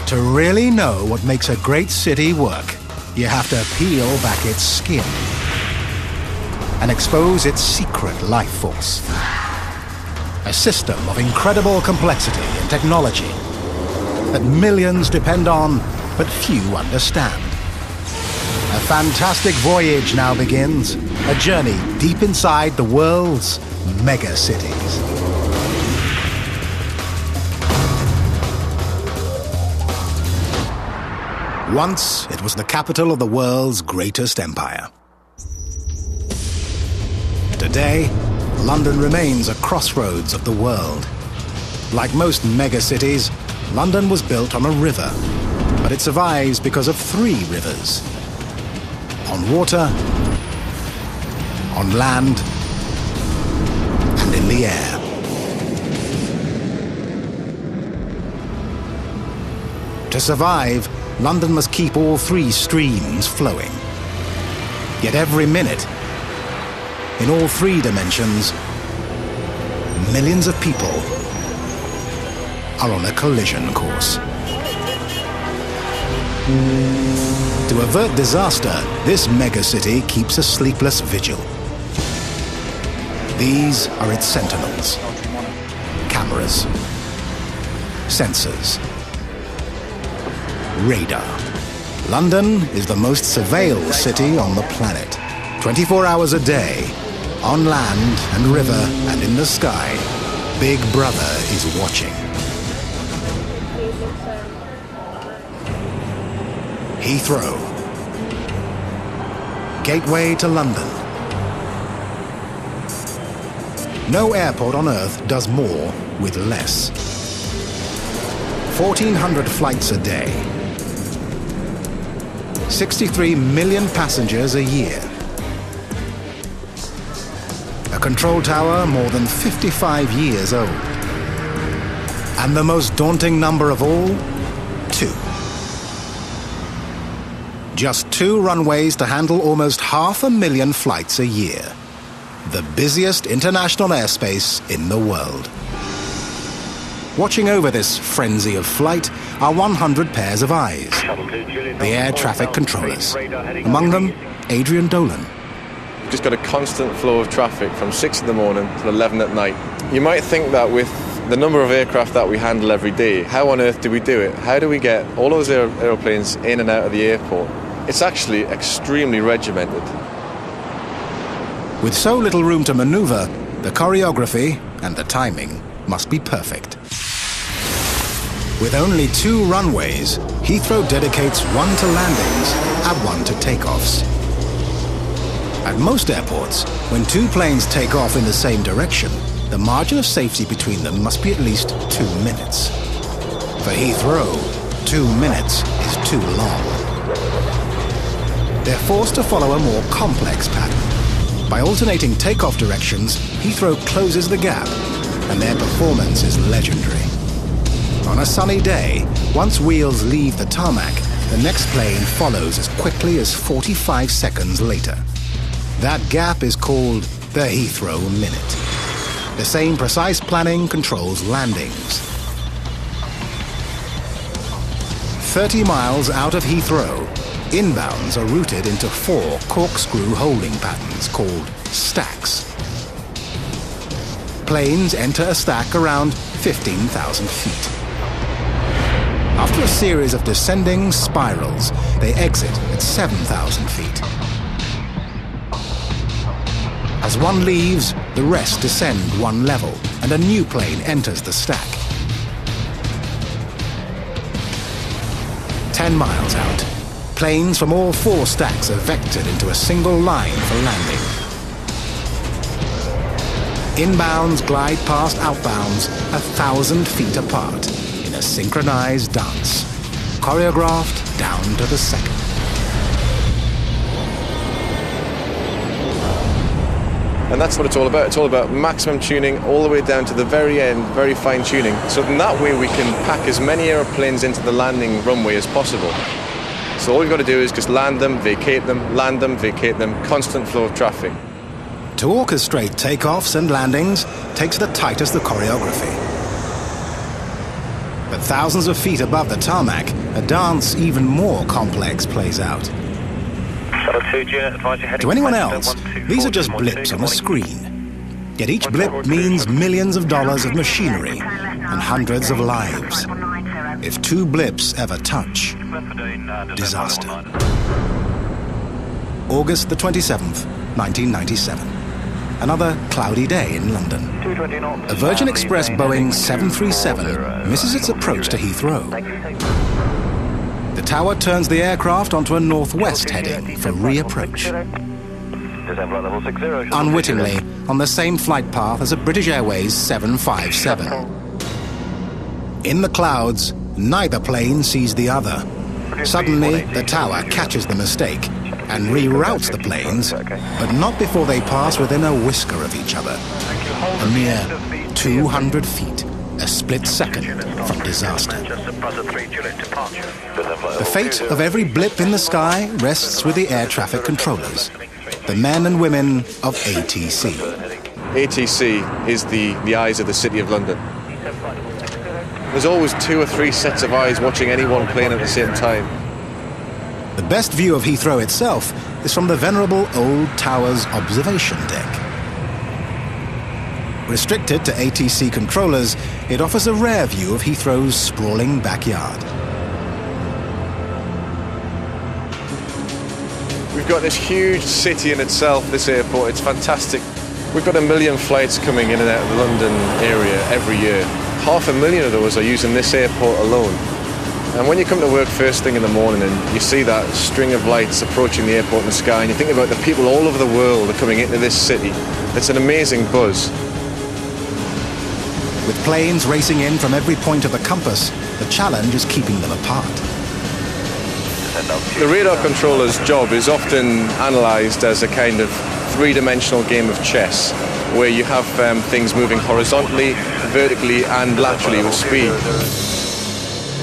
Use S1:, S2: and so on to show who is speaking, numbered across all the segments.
S1: To really know what makes a great city work, you have to peel back its skin and expose its secret life force. A system of incredible complexity and technology that millions depend on, but few understand. A fantastic voyage now begins, a journey deep inside the world's megacities. Once, it was the capital of the world's greatest empire. Today, London remains a crossroads of the world. Like most megacities, London was built on a river, but it survives because of 3 rivers. On water, on land, and in the air. To survive, London must keep all 3 streams flowing. Yet every minute, in all 3 dimensions, millions of people are on a collision course. To avert disaster, this megacity keeps a sleepless vigil. These are its sentinels. Cameras. Sensors. Radar. London is the most surveilled city on the planet. 24 hours a day, on land and river and in the sky, Big Brother is watching. Heathrow. Gateway to London. No airport on Earth does more with less. 1,400 flights a day. 63 million passengers a year. A control tower more than 55 years old. And the most daunting number of all, 2. Just 2 runways to handle almost 500,000 flights a year. The busiest international airspace in the world. Watching over this frenzy of flight are 100 pairs of eyes. The air traffic controllers. Among them, Adrian Dolan.
S2: We've just got a constant flow of traffic from 6 in the morning till 11 at night. You might think that with the number of aircraft that we handle every day, how on earth do we do it? How do we get all those aeroplanes in and out of the airport? It's actually extremely regimented.
S1: With so little room to maneuver, the choreography and the timing must be perfect. With only 2 runways, Heathrow dedicates 1 to landings and 1 to takeoffs. At most airports, when 2 planes take off in the same direction, the margin of safety between them must be at least 2 minutes. For Heathrow, 2 minutes is too long. They're forced to follow a more complex pattern. By alternating takeoff directions, Heathrow closes the gap, and their performance is legendary. On a sunny day, once wheels leave the tarmac, the next plane follows as quickly as 45 seconds later. That gap is called the Heathrow Minute. The same precise planning controls landings. 30 miles out of Heathrow, inbounds are routed into 4 corkscrew holding patterns called stacks. Planes enter a stack around 15,000 feet. After a series of descending spirals, they exit at 7,000 feet. As one leaves, the rest descend 1 level, and a new plane enters the stack. 10 miles out, planes from all 4 stacks are vectored into a single line for landing. Inbounds glide past outbounds 1,000 feet apart in a synchronized dance, choreographed down to the second.
S2: And that's what it's all about. It's all about maximum tuning all the way down to the very end, very fine tuning. So in that way we can pack as many airplanes into the landing runway as possible. So all we've got to do is just land them, vacate them, constant flow of traffic.
S1: To orchestrate takeoffs and landings takes the tightest of choreography. But thousands of feet above the tarmac, a dance even more complex plays out. To anyone else, these are just blips on a screen. Yet each blip means millions of dollars of machinery and hundreds of lives. If two blips ever touch, disaster. August the 27th, 1997. Another cloudy day in London. A Virgin Express Boeing 737 misses its approach to Heathrow. The tower turns the aircraft onto a northwest heading for reapproach. Unwittingly, on the same flight path as a British Airways 757. In the clouds, neither plane sees the other. Suddenly, the tower catches the mistake and reroutes the planes, but not before they pass within a whisker of each other. A mere 200 feet, a split second from disaster. The fate of every blip in the sky rests with the air traffic controllers, the men and women of ATC.
S2: ATC is the eyes of the City of London. There's always 2 or 3 sets of eyes watching any one plane at the same time.
S1: The best view of Heathrow itself is from the venerable old tower's observation deck. Restricted to ATC controllers, it offers a rare view of Heathrow's sprawling backyard.
S2: We've got this huge city in itself, this airport. It's fantastic. We've got 1 million flights coming in and out of the London area every year. 500,000 of those are using this airport alone. And when you come to work first thing in the morning and you see that string of lights approaching the airport in the sky, and you think about the people all over the world are coming into this city, it's an amazing buzz.
S1: With planes racing in from every point of the compass, the challenge is keeping them apart.
S2: The radar controller's job is often analysed as a kind of three-dimensional game of chess, where you have things moving horizontally, vertically and laterally with speed.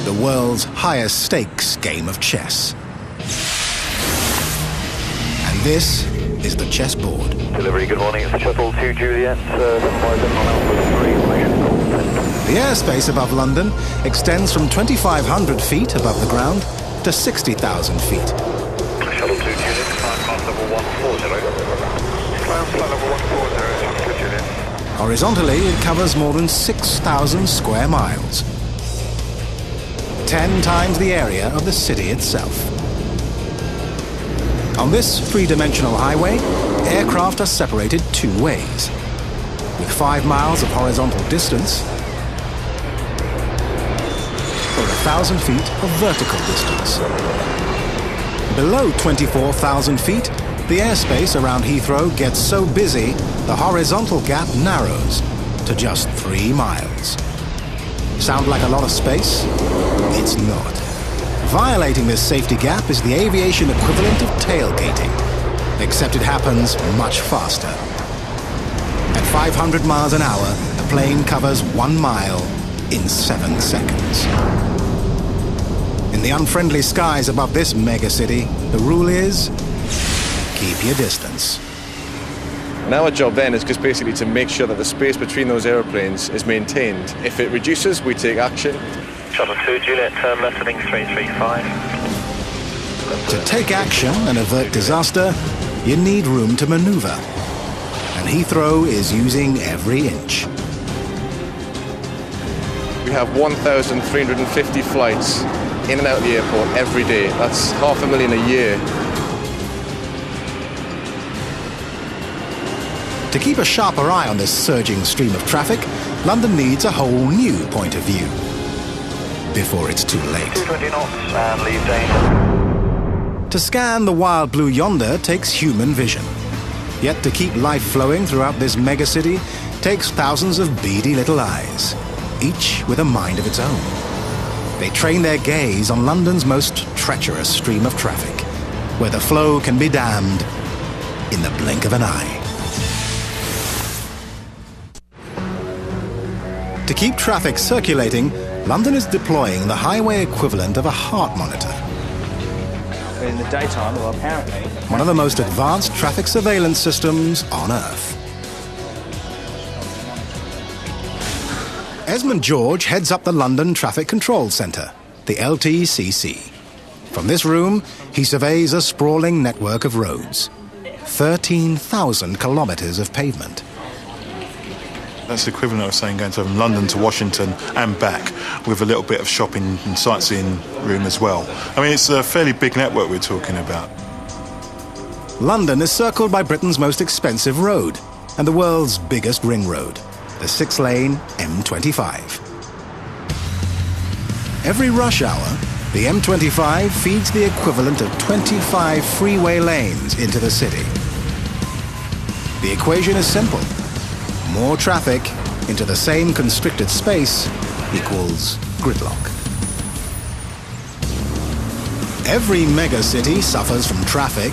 S1: The world's highest stakes game of chess. And this is the chessboard.
S3: Delivery, good morning. It's the shuttle to Juliet, 757 on Alpha 3.
S1: The airspace above London extends from 2,500 feet above the ground to 60,000 feet.
S3: Shuttle to Juliet, climb path level 140. Climb flight level 140, to Juliet.
S1: Horizontally, it covers more than 6,000 square miles. 10 times the area of the city itself. On this three-dimensional highway, aircraft are separated 2 ways, with 5 miles of horizontal distance or 1,000 feet of vertical distance. Below 24,000 feet, the airspace around Heathrow gets so busy, the horizontal gap narrows to just 3 miles. Sound like a lot of space? It's not. Violating this safety gap is the aviation equivalent of tailgating, except it happens much faster. At 500 miles an hour, a plane covers 1 mile in 7 seconds. In the unfriendly skies above this megacity, the rule is, keep your distance.
S2: And our job then is just basically to make sure that the space between those aeroplanes is maintained. If it reduces, we take action.
S3: Shuttle to Juliet, turn left heading 335.
S1: To take action and avert disaster, you need room to maneuver. And Heathrow is using every inch.
S2: We have 1,350 flights in and out of the airport every day. That's 500,000 a year.
S1: To keep a sharper eye on this surging stream of traffic, London needs a whole new point of view before it's too late.
S3: 220 knots and leave danger.
S1: To scan the wild blue yonder takes human vision. Yet to keep life flowing throughout this megacity takes thousands of beady little eyes, each with a mind of its own. They train their gaze on London's most treacherous stream of traffic, where the flow can be dammed in the blink of an eye. To keep traffic circulating, London is deploying the highway equivalent of a heart monitor.
S4: In the daytime, well, apparently,
S1: One of the most advanced traffic surveillance systems on Earth. Desmond George heads up the London Traffic Control Centre, the LTCC. From this room, he surveys a sprawling network of roads. 13,000 kilometres of pavement.
S5: That's the equivalent of saying going from London to Washington and back, with a little bit of shopping and sightseeing room as well. I mean, it's a fairly big network we're talking about.
S1: London is circled by Britain's most expensive road and the world's biggest ring road, the 6-lane M25. Every rush hour, the M25 feeds the equivalent of 25 freeway lanes into the city. The equation is simple. More traffic into the same constricted space equals gridlock. Every megacity suffers from traffic,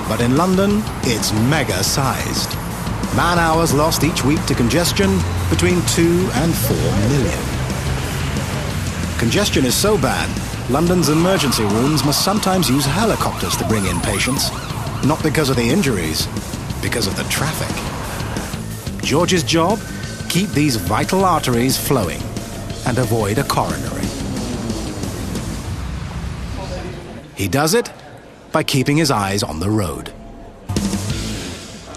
S1: but in London, it's mega-sized. Man-hours lost each week to congestion between 2 and 4 million. Congestion is so bad, London's emergency rooms must sometimes use helicopters to bring in patients, not because of the injuries, because of the traffic. George's job? Keep these vital arteries flowing and avoid a coronary. He does it by keeping his eyes on the road.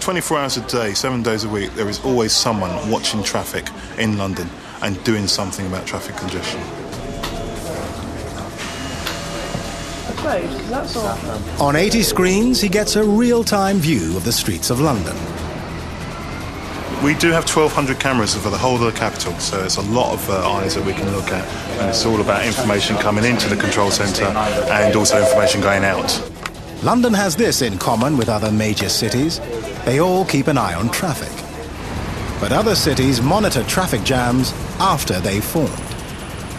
S5: 24 hours a day, 7 days a week, there is always someone watching traffic in London and doing something about traffic congestion.
S1: On 80 screens, he gets a real-time view of the streets of London.
S5: We do have 1,200 cameras for the whole of the capital, so it's a lot of eyes that we can look at. And it's all about information coming into the control centre and also information going out.
S1: London has this in common with other major cities. They all keep an eye on traffic. But other cities monitor traffic jams after they've formed.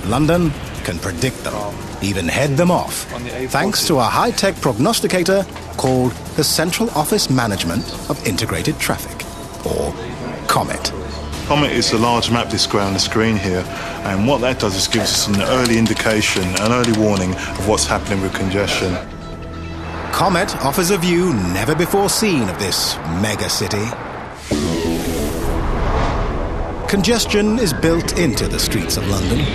S1: London can predict them, even head them off, thanks to a high-tech prognosticator called the Central Office Management of Integrated Traffic, or COMET.
S5: COMET is the large map display on the screen here, and what that does is gives us an early indication, an early warning of what's happening with congestion.
S1: COMET offers a view never before seen of this mega-city. Congestion is built into the streets of London.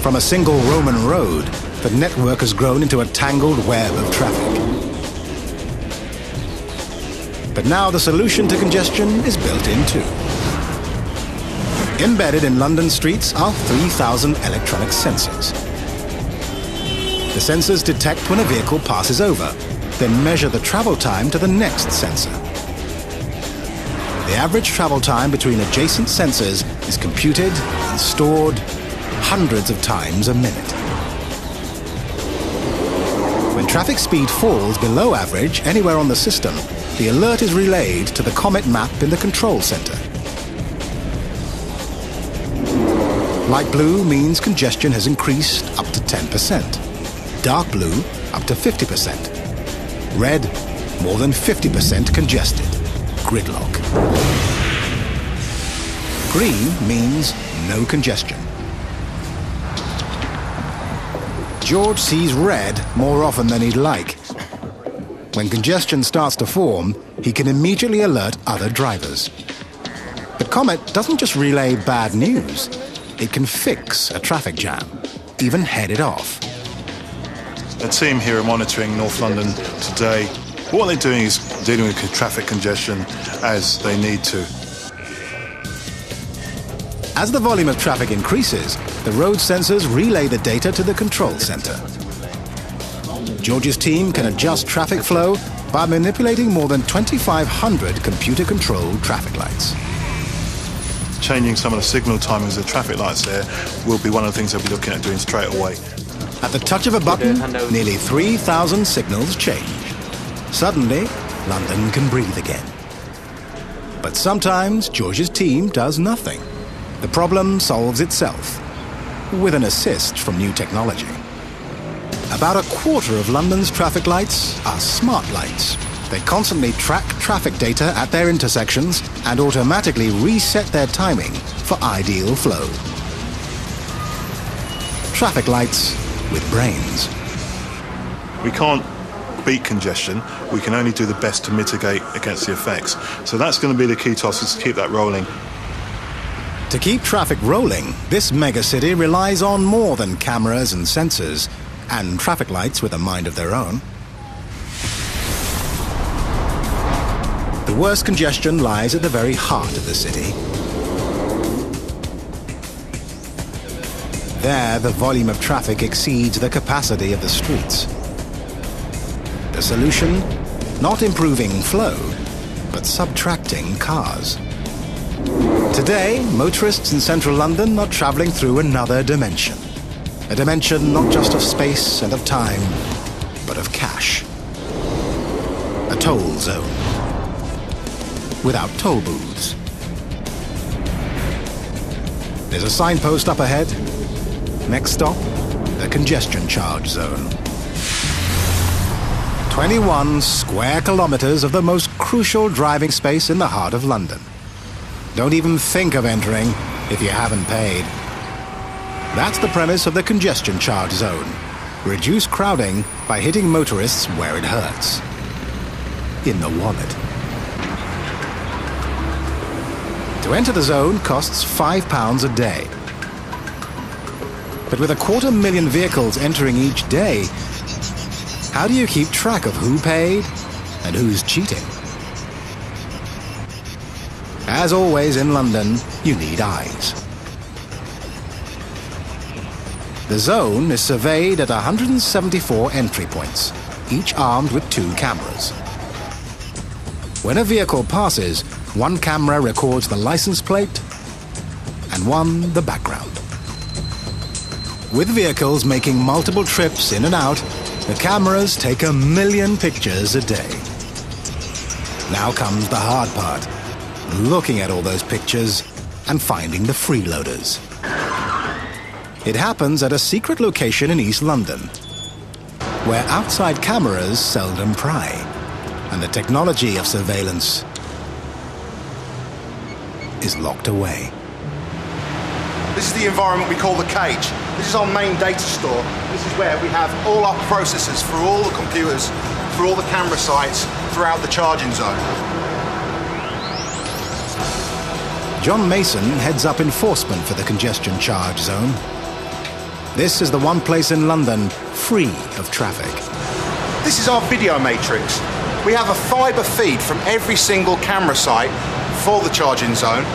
S1: From a single Roman road, the network has grown into a tangled web of traffic. But now the solution to congestion is built in too. Embedded in London streets are 3,000 electronic sensors. The sensors detect when a vehicle passes over, then measure the travel time to the next sensor. The average travel time between adjacent sensors is computed and stored hundreds of times a minute. When traffic speed falls below average anywhere on the system, the alert is relayed to the COMET map in the control center. Light blue means congestion has increased up to 10%. Dark blue, up to 50%. Red, more than 50% congested. Gridlock. Green means no congestion. George sees red more often than he'd like. When congestion starts to form, he can immediately alert other drivers. But COMET doesn't just relay bad news. It can fix a traffic jam, even head it off.
S5: The team here are monitoring North London today. What they're doing is dealing with traffic congestion as they need to.
S1: As the volume of traffic increases, the road sensors relay the data to the control center. George's team can adjust traffic flow by manipulating more than 2,500 computer-controlled traffic lights.
S5: Changing some of the signal timings of the traffic lights there will be one of the things they'll be looking at doing straight away.
S1: At the touch of a button, nearly 3,000 signals change. Suddenly, London can breathe again. But sometimes George's team does nothing. The problem solves itself, with an assist from new technology. About a quarter of London's traffic lights are smart lights. They constantly track traffic data at their intersections and automatically reset their timing for ideal flow. Traffic lights with brains.
S5: We can't beat congestion. We can only do the best to mitigate against the effects. So that's going to be the key to us, is to keep that rolling.
S1: To keep traffic rolling, this megacity relies on more than cameras and sensors, and traffic lights with a mind of their own. The worst congestion lies at the very heart of the city. There, the volume of traffic exceeds the capacity of the streets. The solution? Not improving flow, but subtracting cars. Today, motorists in central London are travelling through another dimension. A dimension not just of space and of time, but of cash. A toll zone. Without toll booths. There's a signpost up ahead. Next stop, the congestion charge zone. 21 square kilometres of the most crucial driving space in the heart of London. Don't even think of entering if you haven't paid. That's the premise of the congestion charge zone. Reduce crowding by hitting motorists where it hurts. In the wallet. To enter the zone costs £5 a day. But with 250,000 vehicles entering each day, how do you keep track of who paid and who's cheating? As always in London, you need eyes. The zone is surveyed at 174 entry points, each armed with 2 cameras. When a vehicle passes, one camera records the license plate and one the background. With vehicles making multiple trips in and out, the cameras take 1 million pictures a day. Now comes the hard part. Looking at all those pictures and finding the freeloaders. It happens at a secret location in East London, where outside cameras seldom pry, and the technology of surveillance is locked away.
S6: This is the environment we call the cage. This is our main data store. This is where we have all our processors for all the computers, for all the camera sites throughout the charging zone.
S1: John Mason heads up enforcement for the congestion charge zone. This is the one place in London free of traffic.
S6: This is our video matrix. We have a fibre feed from every single camera site for the charging zone,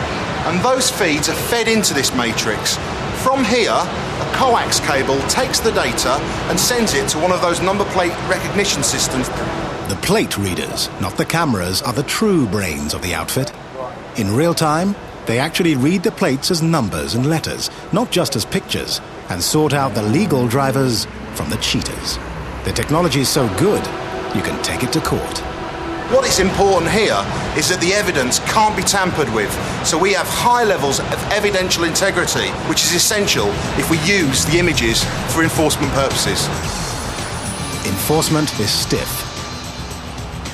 S6: and those feeds are fed into this matrix. From here, a coax cable takes the data and sends it to one of those number plate recognition systems.
S1: The plate readers, not the cameras, are the true brains of the outfit. In real time, they actually read the plates as numbers and letters, not just as pictures, and sort out the legal drivers from the cheaters. The technology is so good, you can take it to court.
S6: What is important here is that the evidence can't be tampered with, so we have high levels of evidential integrity, which is essential if we use the images for enforcement purposes.
S1: Enforcement is stiff.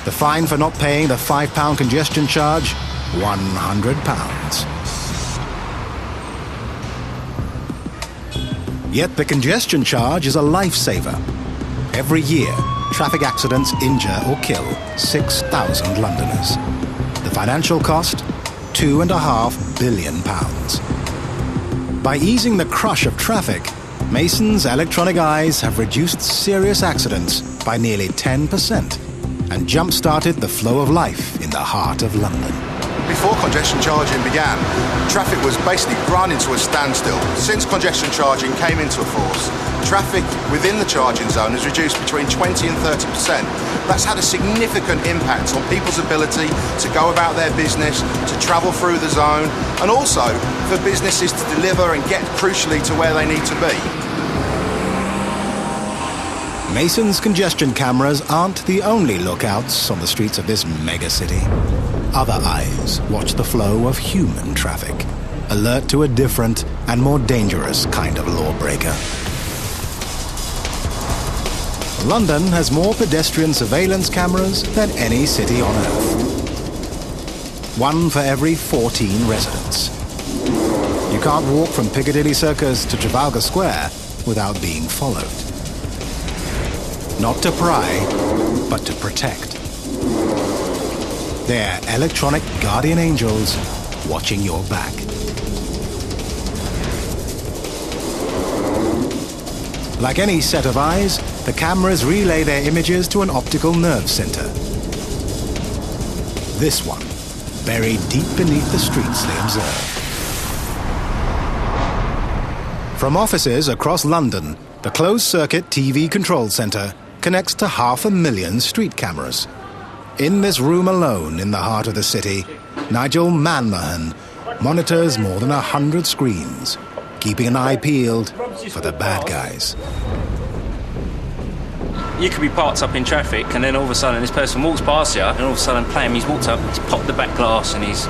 S1: The fine for not paying the £5 congestion charge, £100. Yet the congestion charge is a lifesaver. Every year, traffic accidents injure or kill 6,000 Londoners. The financial cost, £2.5 billion. By easing the crush of traffic, Mason's electronic eyes have reduced serious accidents by nearly 10% and jump-started the flow of life in the heart of London.
S6: Before congestion charging began, traffic was basically grinding to a standstill. Since congestion charging came into force, traffic within the charging zone has reduced between 20 and 30%. That's had a significant impact on people's ability to go about their business, to travel through the zone, and also for businesses to deliver and get crucially to where they need to be.
S1: Mason's congestion cameras aren't the only lookouts on the streets of this megacity. Other eyes watch the flow of human traffic, alert to a different and more dangerous kind of lawbreaker. London has more pedestrian surveillance cameras than any city on Earth. One for every 14 residents. You can't walk from Piccadilly Circus to Trafalgar Square without being followed. Not to pry, but to protect. They're electronic guardian angels watching your back. Like any set of eyes, the cameras relay their images to an optical nerve center. This one, buried deep beneath the streets they observe. From offices across London, the closed-circuit TV control center connects to 500,000 street cameras. In this room alone in the heart of the city, Nigel Manmahan monitors more than 100 screens, keeping an eye peeled for the bad guys.
S7: You could be parked up in traffic and then all of a sudden this person walks past you and all of a sudden blam, he's walked up, he's popped the back glass and he's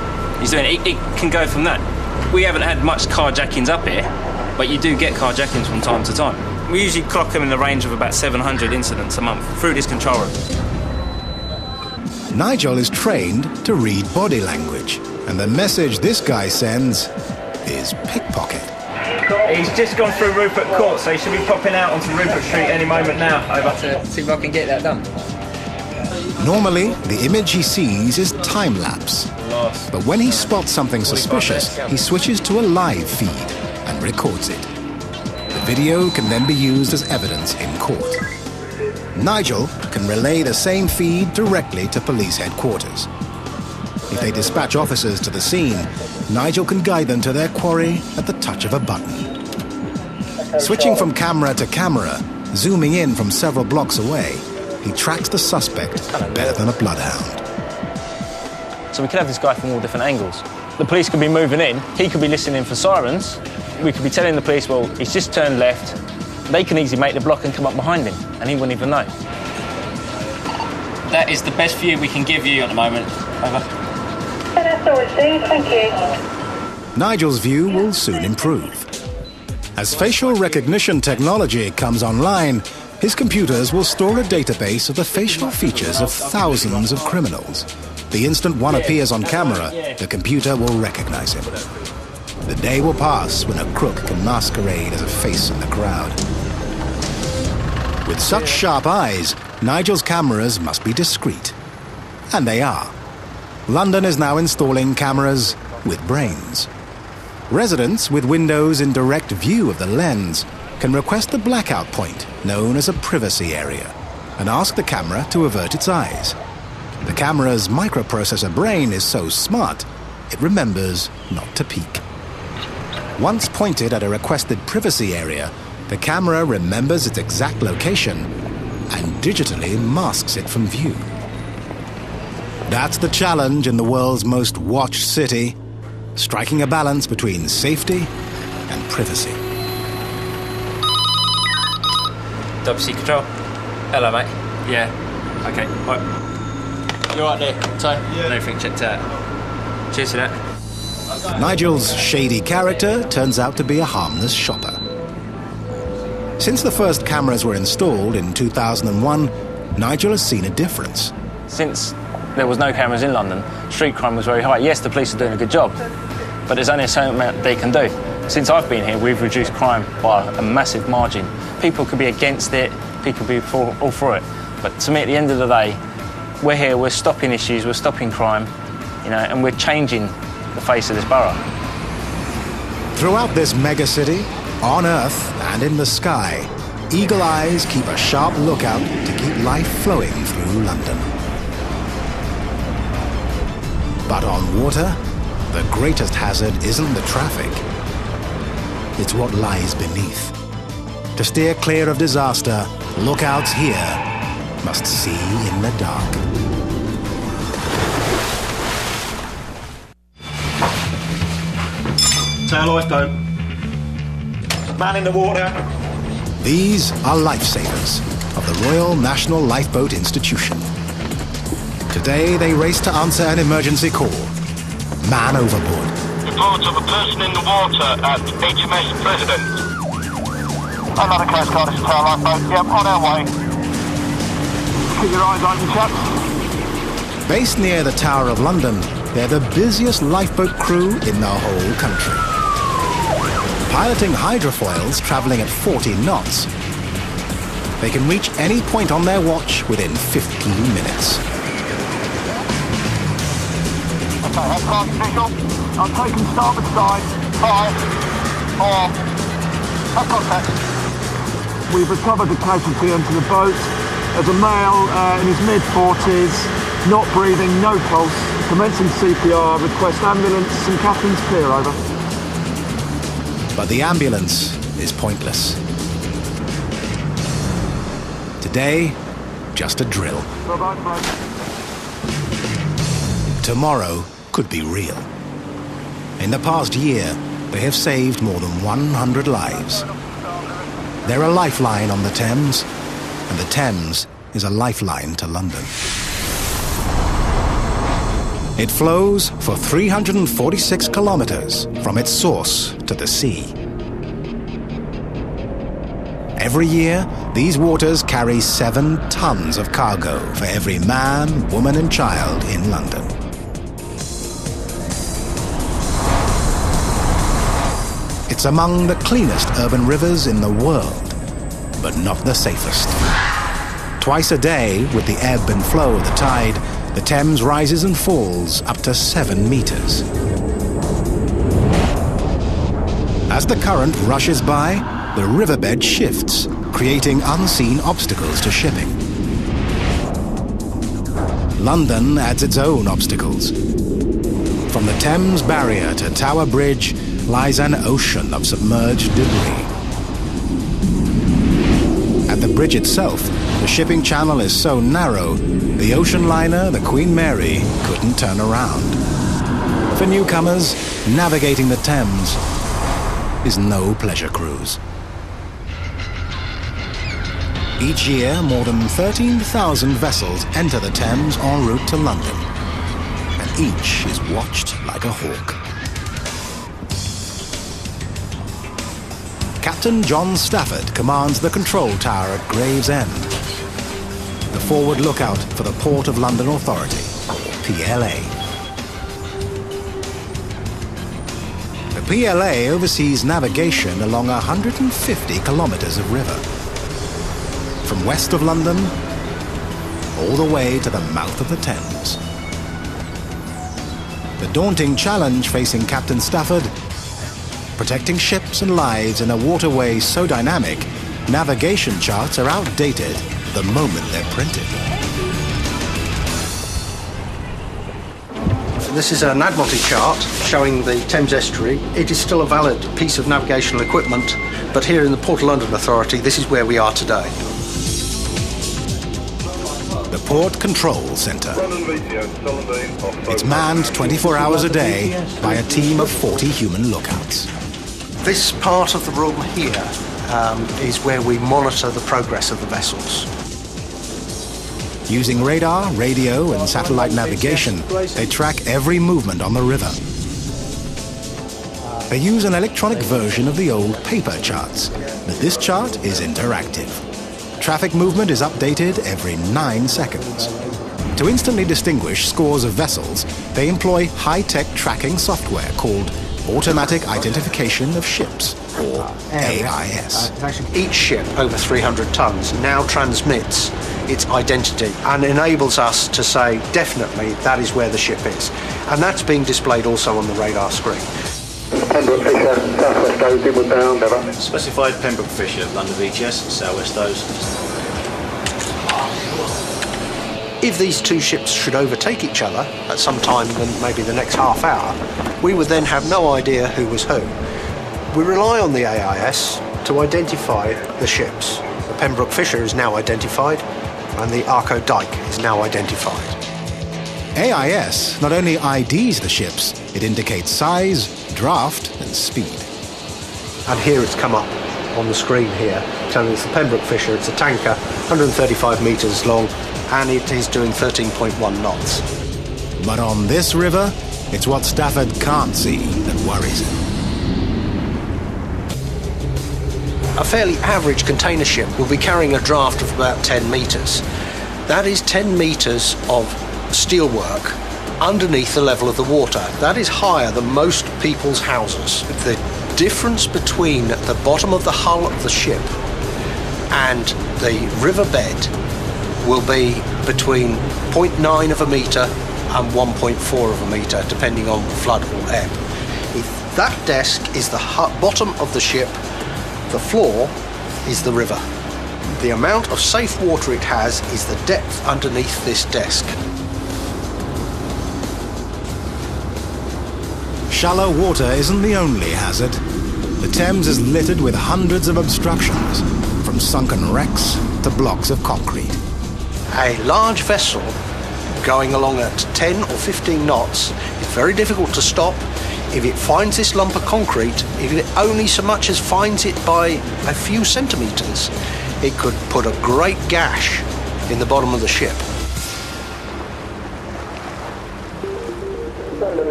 S7: doing it. It can go from that. We haven't had much carjackings up here, but you do get carjackings from time to time. We usually clock them in the range of about 700 incidents a month through this control room.
S1: Nigel is trained to read body language, and the message this guy sends is pickpocket.
S4: He's just gone through Rupert Court, so he should be popping out onto Rupert Street any moment now. Over to see if I can get that done.
S1: Normally, the image he sees is time-lapse. But when he spots something suspicious, he switches to a live feed and records it. The video can then be used as evidence in court. Nigel can relay the same feed directly to police headquarters. If they dispatch officers to the scene, Nigel can guide them to their quarry at the touch of a button. Switching from camera to camera, zooming in from several blocks away, he tracks the suspect better than a bloodhound.
S7: So we could have this guy from all different angles. The police could be moving in, he could be listening for sirens. We could be telling the police, well, he's just turned left. They can easily make the block and come up behind him, and he wouldn't even know. That is the best view we can give you at the moment. Over.
S8: That's all received, thank you.
S1: Nigel's view will soon improve. As facial recognition technology comes online, his computers will store a database of the facial features of thousands of criminals. The instant one appears on camera, the computer will recognize him. The day will pass when a crook can masquerade as a face in the crowd. With such sharp eyes, Nigel's cameras must be discreet. And they are. London is now installing cameras with brains. Residents with windows in direct view of the lens can request the blackout point, known as a privacy area, and ask the camera to avert its eyes. The camera's microprocessor brain is so smart, it remembers not to peek. Once pointed at a requested privacy area, the camera remembers its exact location and digitally masks it from view. That's the challenge in the world's most watched city, striking a balance between safety and privacy.
S7: WC Control. Hello, mate. Yeah. Okay. Right. You're right there, Ty? Yeah. Everything checked out. Cheers to that.
S1: Nigel's shady character turns out to be a harmless shopper. Since the first cameras were installed in 2001, Nigel has seen a difference.
S7: Since there was no cameras in London, street crime was very high. Yes, the police are doing a good job, but there's only a certain amount they can do. Since I've been here, we've reduced crime by a massive margin. People could be against it, people could be all for it. But to me, at the end of the day, we're here, we're stopping issues, we're stopping crime, and we're changing the face of this borough.
S1: Throughout this megacity, on Earth and in the sky, eagle eyes keep a sharp lookout to keep life flowing through London. But on water, the greatest hazard isn't the traffic. It's what lies beneath. To steer clear of disaster, lookouts here must see in the dark.
S4: Tail lifeboat. Man in the water.
S1: These are lifesavers of the Royal National Lifeboat Institution. Today they race to answer an emergency call. Man overboard.
S3: Report of a person in the water at HMS President. Another Coast Guard is tail lifeboat. Yep, on our way. Keep your eyes open, chaps.
S1: Based near the Tower of London, they're the busiest lifeboat crew in the whole country. Piloting hydrofoils traveling at 40 knots, they can reach any point on their watch within 15 minutes.
S3: Okay, that's time visual. I'm taking starboard side. 5, 4, have contact. We've recovered the casualty onto the boat. As a male in his mid-40s, not breathing, no pulse, commencing CPR, request ambulance, St Catherine's Pier, over.
S1: But the ambulance is pointless. Today, just a drill.
S3: Bye-bye.
S1: Tomorrow could be real. In the past year, they have saved more than 100 lives. They're a lifeline on the Thames, and the Thames is a lifeline to London. It flows for 346 kilometers from its source to the sea. Every year, these waters carry 7 tons of cargo for every man, woman and child in London. It's among the cleanest urban rivers in the world, but not the safest. Twice a day, with the ebb and flow of the tide, the Thames rises and falls up to 7 meters. As the current rushes by, the riverbed shifts, creating unseen obstacles to shipping. London adds its own obstacles. From the Thames Barrier to Tower Bridge lies an ocean of submerged debris. At the bridge itself, the shipping channel is so narrow, the ocean liner, the Queen Mary, couldn't turn around. For newcomers, navigating the Thames is no pleasure cruise. Each year, more than 13,000 vessels enter the Thames en route to London, and each is watched like a hawk. Captain John Stafford commands the control tower at Gravesend, the forward lookout for the Port of London Authority, PLA. The PLA oversees navigation along 150 kilometers of river, from west of London all the way to the mouth of the Thames. The daunting challenge facing Captain Stafford: protecting ships and lives in a waterway so dynamic, navigation charts are outdated the moment they're printed.
S9: This is an Admiralty chart showing the Thames estuary. It is still a valid piece of navigational equipment, but here in the Port of London Authority, this is where we are today.
S1: The Port Control Centre. It's manned 24 hours a day by a team of 40 human lookouts.
S9: This part of the room here is where we monitor the progress of the vessels.
S1: Using radar, radio and satellite navigation, they track every movement on the river. They use an electronic version of the old paper charts, but this chart is interactive. Traffic movement is updated every 9 seconds. To instantly distinguish scores of vessels, they employ high-tech tracking software called Automatic Identification of Ships, or AIS.
S9: Each ship over 300 tons now transmits its identity and enables us to say definitely that is where the ship is. And that's being displayed also on the radar screen.
S3: Pembroke Fisher, Southwest O's, inward bound, over.
S10: Specified Pembroke Fisher, London VTS, Southwest O's.
S9: If these two ships should overtake each other at some time in maybe the next half hour, we would then have no idea who was who. We rely on the AIS to identify the ships. The Pembroke Fisher is now identified, and the Arco Dyke is now identified.
S1: AIS not only IDs the ships, it indicates size, draft and speed.
S9: And here it's come up on the screen here, telling us the Pembroke Fisher, it's a tanker, 135 metres long, and it is doing 13.1 knots.
S1: But on this river, it's what Stafford can't see that worries him.
S9: A fairly average container ship will be carrying a draft of about 10 metres. That is 10 metres of steelwork underneath the level of the water. That is higher than most people's houses. The difference between the bottom of the hull of the ship and the riverbed will be between 0.9 of a metre and 1.4 of a metre, depending on flood or ebb. If that desk is the bottom of the ship, the floor is the river. The amount of safe water it has is the depth underneath this desk.
S1: Shallow water isn't the only hazard. The Thames is littered with hundreds of obstructions, from sunken wrecks to blocks of concrete.
S9: A large vessel going along at 10 or 15 knots is very difficult to stop. If it finds this lump of concrete, if it only so much as finds it by a few centimetres, it could put a great gash in the bottom of the ship.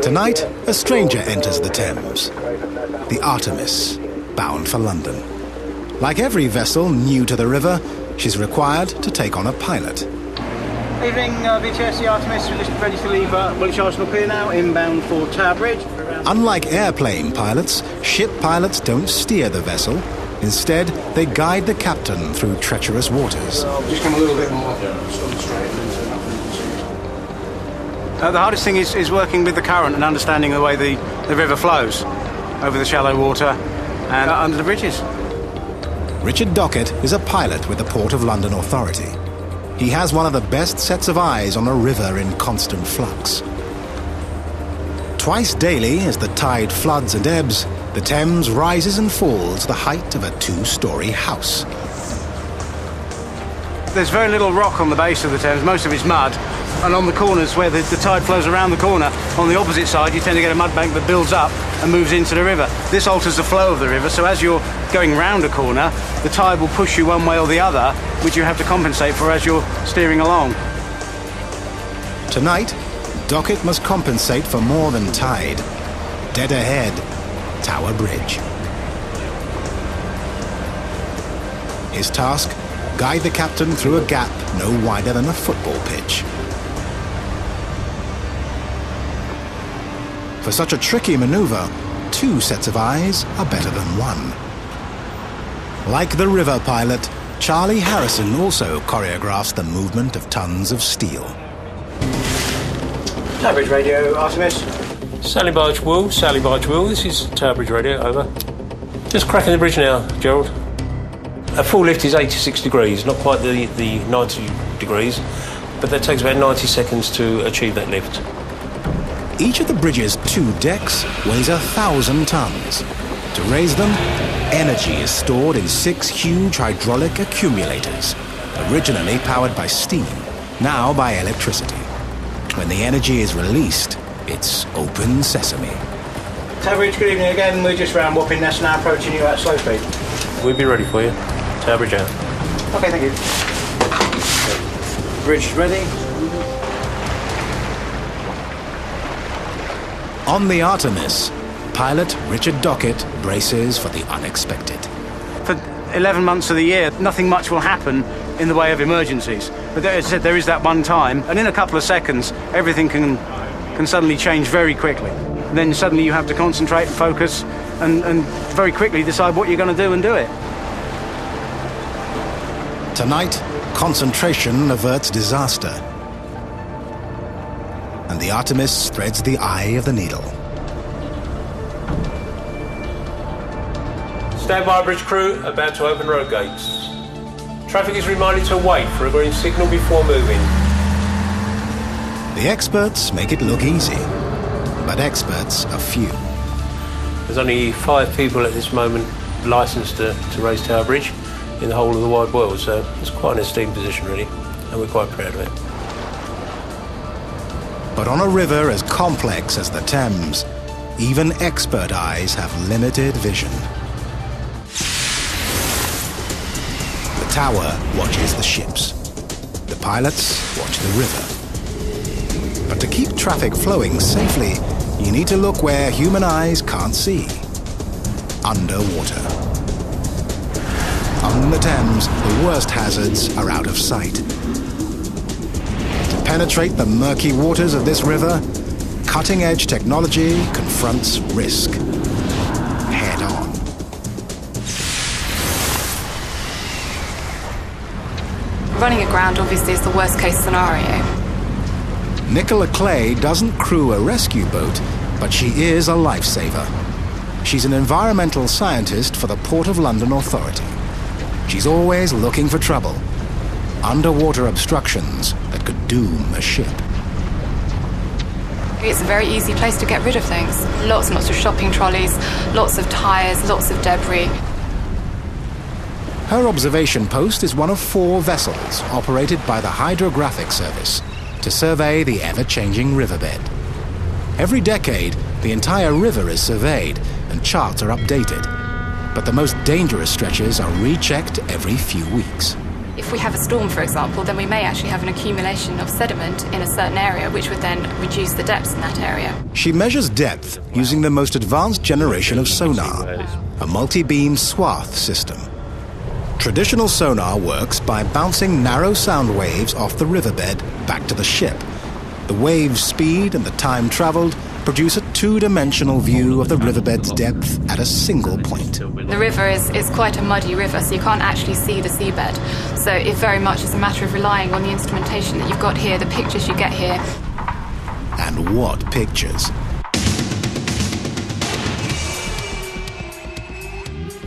S1: Tonight, a stranger enters the Thames. The Artemis, bound for London. Like every vessel new to the river, she's required to take on a pilot.
S11: Evening, VTS, the Artemis, we're ready to leave Woolwich Arsenal Pier now, inbound for Tower Bridge.
S1: Unlike airplane pilots, ship pilots don't steer the vessel. Instead, they guide the captain through treacherous waters.
S11: Just come a little bit more straight. The hardest thing is working with the current and understanding the way the river flows over the shallow water and under the bridges.
S1: Richard Dockett is a pilot with the Port of London Authority. He has one of the best sets of eyes on a river in constant flux. Twice daily, as the tide floods and ebbs, the Thames rises and falls the height of a two-storey house.
S11: There's very little rock on the base of the Thames, most of it's mud, and on the corners where the tide flows around the corner, on the opposite side you tend to get a mud bank that builds up and moves into the river. This alters the flow of the river, so as you're going round a corner, the tide will push you one way or the other, which you have to compensate for as you're steering along.
S1: Tonight, Dockett must compensate for more than tide. Dead ahead, Tower Bridge. His task, guide the captain through a gap no wider than a football pitch. For such a tricky maneuver, two sets of eyes are better than one. Like the river pilot, Charlie Harrison also choreographs the movement of tons of steel.
S11: Tower Bridge Radio, Artemis.
S12: Sally Barge Will, this is Tower Bridge Radio, over. Just cracking the bridge now, Gerald. A full lift is 86 degrees, not quite the 90 degrees, but that takes about 90 seconds to achieve that lift.
S1: Each of the bridge's two decks weighs 1,000 tons. To raise them, energy is stored in 6 huge hydraulic accumulators, originally powered by steam, now by electricity. When the energy is released, it's open sesame.
S11: Tower Bridge, good evening again. We're just round Wapping Nest now, approaching you at slow speed.
S12: We'll be ready for you. Tower Bridge out.
S11: Okay, thank you. Bridge ready.
S1: On the Artemis, pilot Richard Dockett braces for the unexpected.
S11: For 11 months of the year, nothing much will happen in the way of emergencies. But as I said, there is that one time, and in a couple of seconds, everything can suddenly change very quickly. And then suddenly you have to concentrate, focus, and very quickly decide what you're going to do and do it.
S1: Tonight, concentration averts disaster. And the Artemis threads the eye of the needle.
S12: Stand by, bridge crew, about to open road gates. Traffic is reminded to wait for a green signal before moving.
S1: The experts make it look easy, but experts are few.
S12: There's only 5 people at this moment licensed to raise Tower Bridge in the whole of the wide world, so it's quite an esteemed position really, and we're quite proud of it.
S1: But on a river as complex as the Thames, even expert eyes have limited vision. The tower watches the ships. The pilots watch the river. But to keep traffic flowing safely, you need to look where human eyes can't see. Underwater. On the Thames, the worst hazards are out of sight. To penetrate the murky waters of this river, cutting-edge technology confronts risk head-on.
S13: Running aground obviously is the worst-case scenario.
S1: Nicola Clay doesn't crew a rescue boat, but she is a lifesaver. She's an environmental scientist for the Port of London Authority. She's always looking for trouble. Underwater obstructions that could doom a ship.
S13: It's a very easy place to get rid of things. Lots and lots of shopping trolleys, lots of tyres, lots of debris.
S1: Her observation post is one of 4 vessels operated by the Hydrographic Service to survey the ever-changing riverbed. Every decade, the entire river is surveyed and charts are updated. But the most dangerous stretches are rechecked every few weeks.
S13: If we have a storm, for example, then we may actually have an accumulation of sediment in a certain area, which would then reduce the depths in that area.
S1: She measures depth using the most advanced generation of sonar, a multi-beam swath system. Traditional sonar works by bouncing narrow sound waves off the riverbed back to the ship. The wave's speed and the time traveled produce a 2-dimensional view of the riverbed's depth at a single point.
S13: The river is quite a muddy river, so you can't actually see the seabed. So it very much is a matter of relying on the instrumentation that you've got here, the pictures you get here.
S1: And what pictures!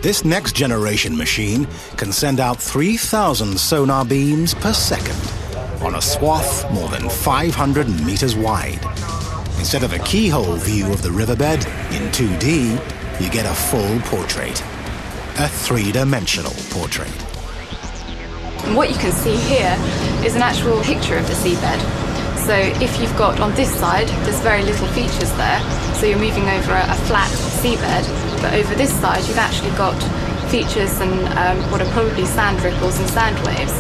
S1: This next-generation machine can send out 3,000 sonar beams per second on a swath more than 500 meters wide. Instead of a keyhole view of the riverbed in 2D, you get a full portrait, a 3-dimensional portrait.
S13: And what you can see here is an actual picture of the seabed. So if you've got on this side, there's very little features there, so you're moving over a flat seabed, but over this side you've actually got features and what are probably sand ripples and sand waves.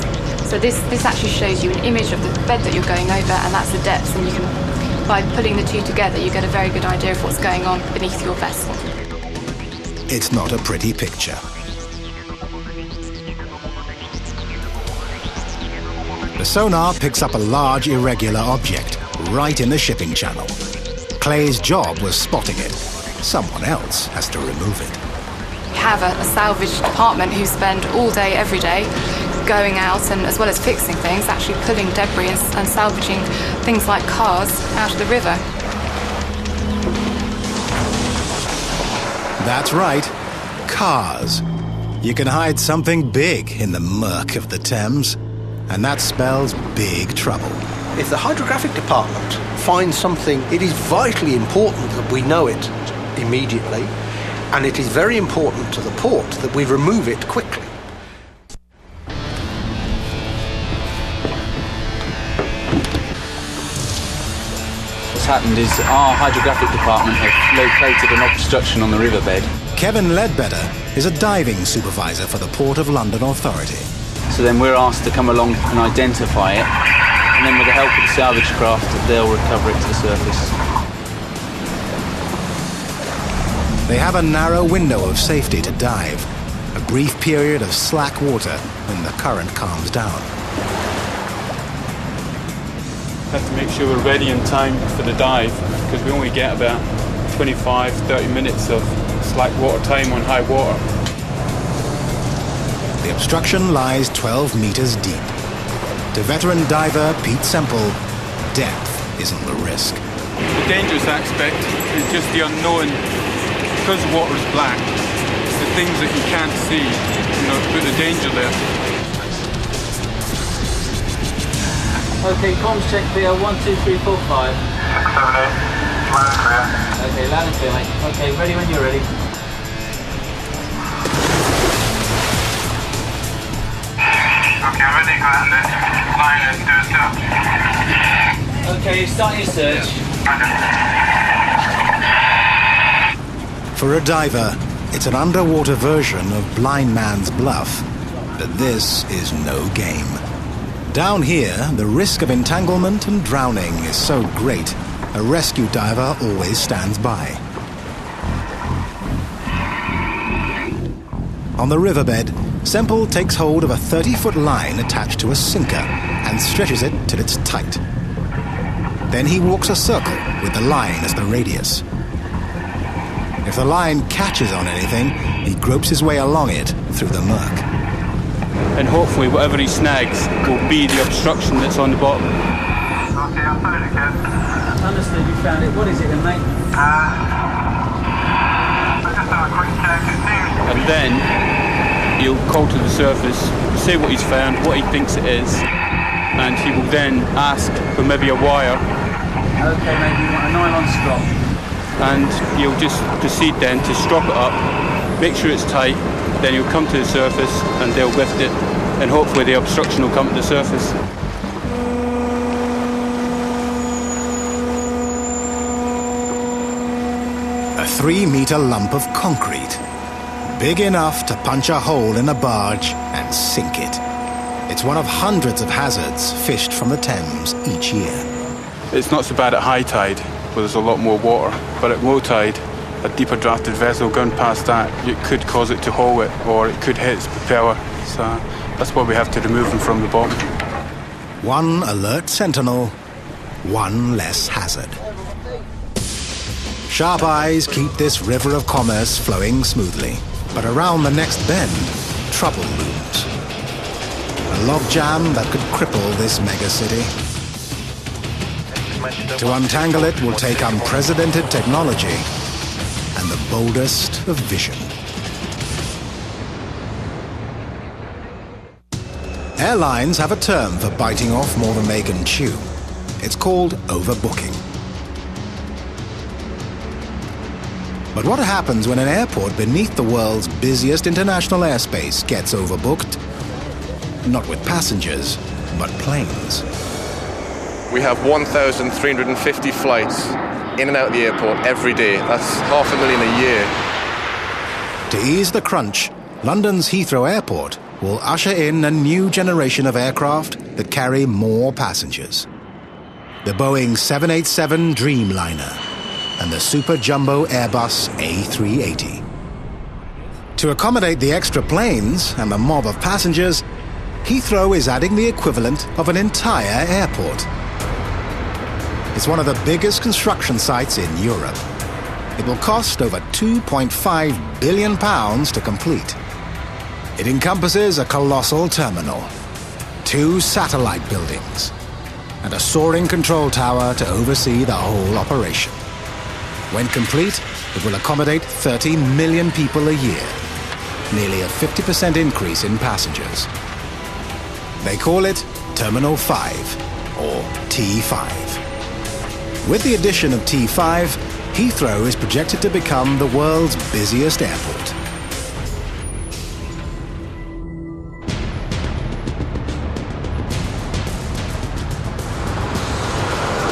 S13: So this actually shows you an image of the bed that you're going over, and that's the depths, and you can, by putting the two together, you get a very good idea of what's going on beneath your vessel.
S1: It's not a pretty picture. The sonar picks up a large irregular object right in the shipping channel. Clay's job was spotting it. Someone else has to remove it.
S13: We have a salvage department who spend all day, every day, going out and, as well as fixing things, actually pulling debris and salvaging things like cars out of the river.
S1: That's right, cars. You can hide something big in the murk of the Thames, and that spells big trouble.
S9: If the hydrographic department finds something, it is vitally important that we know it immediately, and it is very important to the port that we remove it quickly.
S14: What's happened is our hydrographic department have located an obstruction on the riverbed.
S1: Kevin Ledbetter is a diving supervisor for the Port of London Authority.
S14: So then we're asked to come along and identify it, and then with the help of the salvage craft, they'll recover it to the surface.
S1: They have a narrow window of safety to dive, a brief period of slack water when the current calms down.
S15: Have to make sure we're ready in time for the dive, because we only get about 25-30 minutes of slack water time on high water.
S1: The obstruction lies 12 meters deep. To veteran diver Pete Semple, depth isn't the risk.
S15: The dangerous aspect is just the unknown. Because the water is black, it's the things that you can't see, put the danger there.
S14: Okay, comms check clear, 1, 2, 3, 4, 5.
S3: 6, 7, 8, loud and clear.
S14: Okay, loud and clear, mate. Okay, ready when you're ready.
S3: Okay, I'm ready, go ahead and line and do a setup.
S14: Okay, start your search.
S1: For a diver, it's an underwater version of blind man's bluff. But this is no game. Down here, the risk of entanglement and drowning is so great, a rescue diver always stands by. On the riverbed, Semple takes hold of a 30-foot line attached to a sinker and stretches it till it's tight. Then he walks a circle with the line as the radius. If the line catches on anything, he gropes his way along it through the murk.
S15: And hopefully whatever he snags will be the obstruction that's on the bottom.
S3: Okay, I found it, kid.
S14: Understood, you found it. What is it then, mate?
S3: I just have a quick check. It seems
S15: And then he'll call to the surface, say what he's found, what he thinks it is, and he will then ask for maybe a wire.
S14: Okay, maybe you want a nylon strop.
S15: And he'll just proceed then to strop it up, make sure it's tight, then he'll come to the surface and they'll lift it, and hopefully the obstruction will come to the surface.
S1: A 3-meter lump of concrete, big enough to punch a hole in a barge and sink it. It's one of hundreds of hazards fished from the Thames each year.
S15: It's not so bad at high tide, where there's a lot more water, but at low tide, a deeper drafted vessel going past that, it could cause it to haul it, or it could hit its propeller. So that's why we have to remove them from the bottom.
S1: One alert sentinel, one less hazard. Sharp eyes keep this river of commerce flowing smoothly, but around the next bend, trouble looms. A logjam that could cripple this megacity. To untangle it will take unprecedented technology and the boldest of vision. Airlines have a term for biting off more than they can chew. It's called overbooking. But what happens when an airport beneath the world's busiest international airspace gets overbooked? Not with passengers, but planes.
S2: We have 1,350 flights in and out of the airport every day. That's 500,000 a year.
S1: To ease the crunch, London's Heathrow Airport will usher in a new generation of aircraft that carry more passengers. The Boeing 787 Dreamliner and the super jumbo Airbus A380. To accommodate the extra planes and the mob of passengers, Heathrow is adding the equivalent of an entire airport. It's one of the biggest construction sites in Europe. It will cost over £2.5 billion to complete. It encompasses a colossal terminal, 2 satellite buildings, and a soaring control tower to oversee the whole operation. When complete, it will accommodate 30 million people a year, nearly a 50% increase in passengers. They call it Terminal 5, or T5. With the addition of T5, Heathrow is projected to become the world's busiest airport.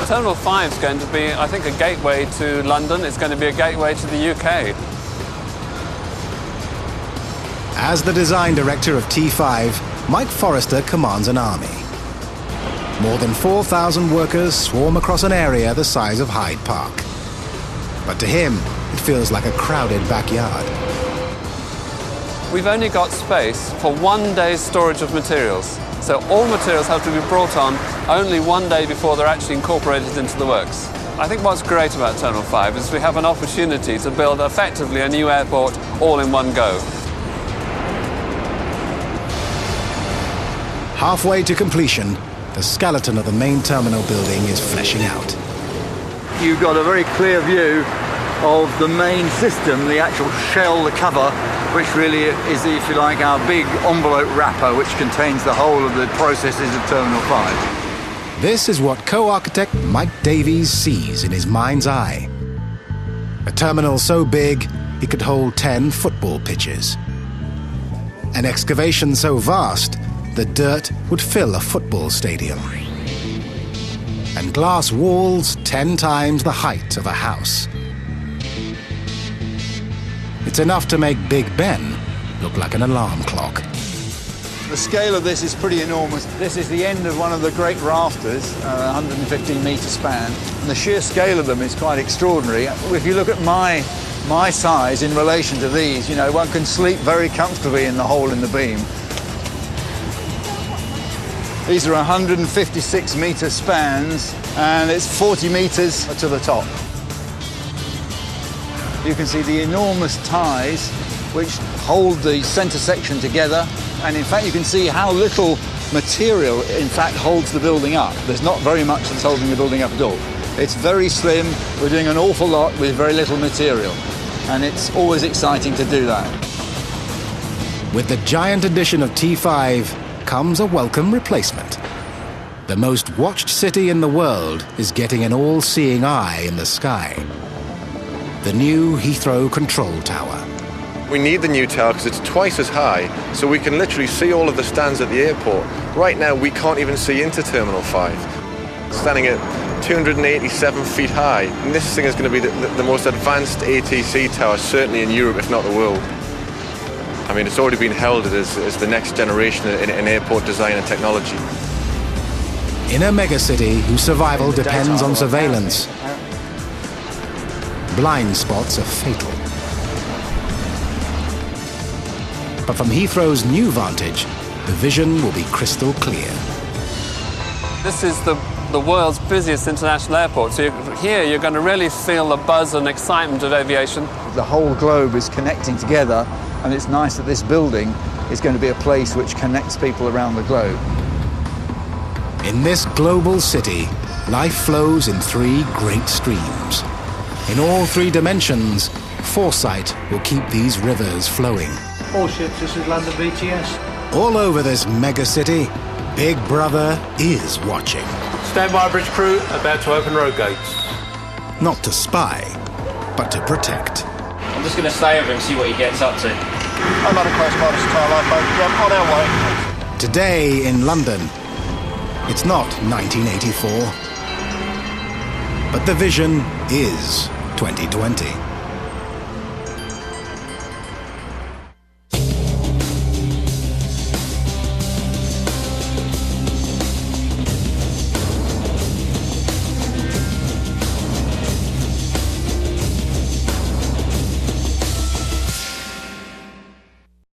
S16: Terminal 5 is going to be, I think, a gateway to London. It's going to be a gateway to the UK.
S1: As the design director of T5, Mike Forrester commands an army. More than 4,000 workers swarm across an area the size of Hyde Park. But to him, it feels like a crowded backyard.
S16: We've only got space for 1 day's storage of materials. So all materials have to be brought on only 1 day before they're actually incorporated into the works. I think what's great about Terminal 5 is we have an opportunity to build effectively a new airport all in one go.
S1: Halfway to completion, the skeleton of the main terminal building is fleshing out.
S17: You've got a very clear view of the main system, the actual shell, the cover, which really is, if you like, our big envelope wrapper which contains the whole of the processes of Terminal 5.
S1: This is what co-architect Mike Davies sees in his mind's eye. A terminal so big it could hold 10 football pitches. An excavation so vast the dirt would fill a football stadium. And glass walls 10 times the height of a house. It's enough to make Big Ben look like an alarm clock.
S17: The scale of this is pretty enormous. This is the end of one of the great rafters, 115 metre span. And the sheer scale of them is quite extraordinary. If you look at my size in relation to these, you know, one can sleep very comfortably in the hole in the beam. These are 156 metre spans, and it's 40 metres to the top. You can see the enormous ties which hold the centre section together, and in fact you can see how little material in fact holds the building up. There's not very much that's holding the building up at all. It's very slim, we're doing an awful lot with very little material, and it's always exciting to do that.
S1: With the giant addition of T5 comes a welcome replacement. The most watched city in the world is getting an all-seeing eye in the sky. The new Heathrow Control Tower.
S2: We need the new tower because it's twice as high, so we can literally see all of the stands at the airport. Right now, we can't even see into Terminal 5. Standing at 287 feet high, and this thing is going to be the most advanced ATC tower, certainly in Europe, if not the world. I mean, it's already been heralded as the next generation in airport design and technology.
S1: In a megacity whose survival depends on surveillance, blind spots are fatal. But from Heathrow's new vantage, the vision will be crystal clear.
S16: This is the world's busiest international airport, so here you're going to really feel the buzz and excitement of aviation.
S17: The whole globe is connecting together, and it's nice that this building is going to be a place which connects people around the globe.
S1: In this global city, life flows in three great streams. In all three dimensions, foresight will keep these rivers flowing.
S11: All ships, this is London VTS.
S1: All over this megacity, Big Brother is watching.
S12: Stand by, bridge crew, about to open road gates.
S1: Not to spy, but to protect.
S7: I'm just going to stay over and see what he gets up to.
S3: Another Coast Guard star lifeboat. Yeah, on our way.
S1: Today in London, it's not 1984, but the vision is 2020.